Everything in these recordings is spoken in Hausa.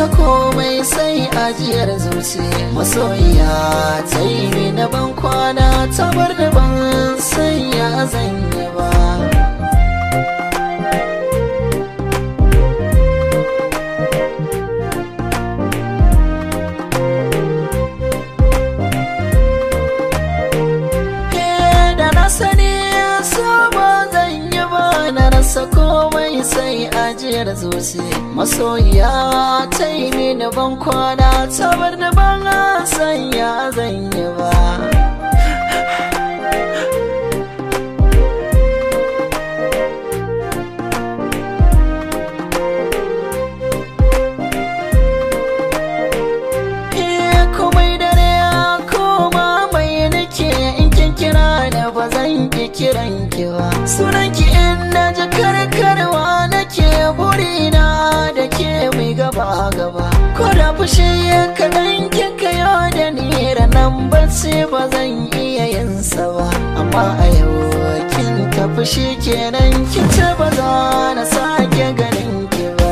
rasa komai sai ajiyar zuci. Masoyiya ta yi mini ban kwana, ta bar da ban san ya zan yi ba. Komai sai ajiyar zuci. Masoyiya ta yi mini ban kwana, ta bar da ban san ya zan yi ba. Komai dare koma mai nake, in kin kira da ba zan ki kiran ki ba. Sunanki in na ji karkarwa nake, burina da ke mai gaba gaba. Ko da fushi kaɗan kika yau da ni, ranan bacci ba zan iya yin sa ba. Amma a yau kin tafi shi kenan, kin ce ba za na sake ganin ki ba.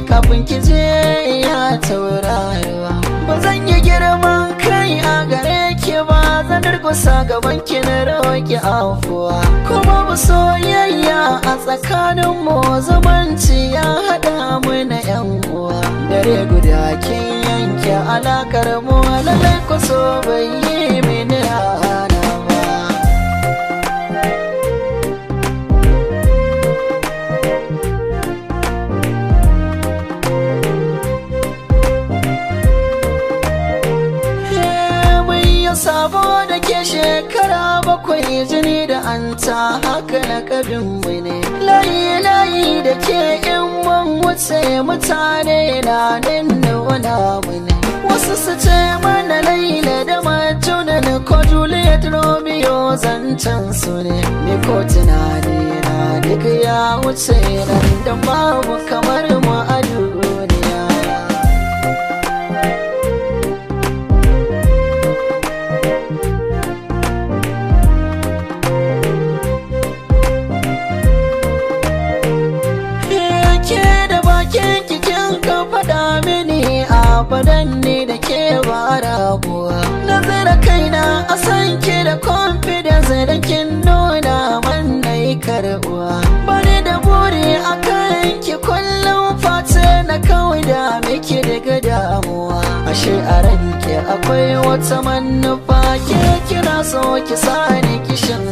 Kafin ki je ya tauraruwa, ba zan yi girman kai a gare ki ba. Zan durkusa gaban ki na roƙi afuwa. Ko babu soyayya a tsakanin mu, zumunci ya haɗa mu na yan uwa. Dare guda kin yanke alakar mu, lallai ku so bai yi mini rana ba. Sabo da ke shekara bakwai, jini da anta haka na kabinmu ne. Layi da ke in mun wuce, mutane na ninnawa namu ne. Wasu su ce mana Laila da Majunan, ko Juliet Romeo zancen su ne. Ni ko tunani na duk ya wuce nan, da babu kamar mu a duniya. Abadan ne da ke ba rabuwa. Na zira kaina a san ki da confidence, da kin nuna man na yi karbuwa. Bani da buri a kan ki kullum, fata na kawai da miki daga damuwa. Ashe a ranki akwai wata manufa, ke kira so ki sani kishin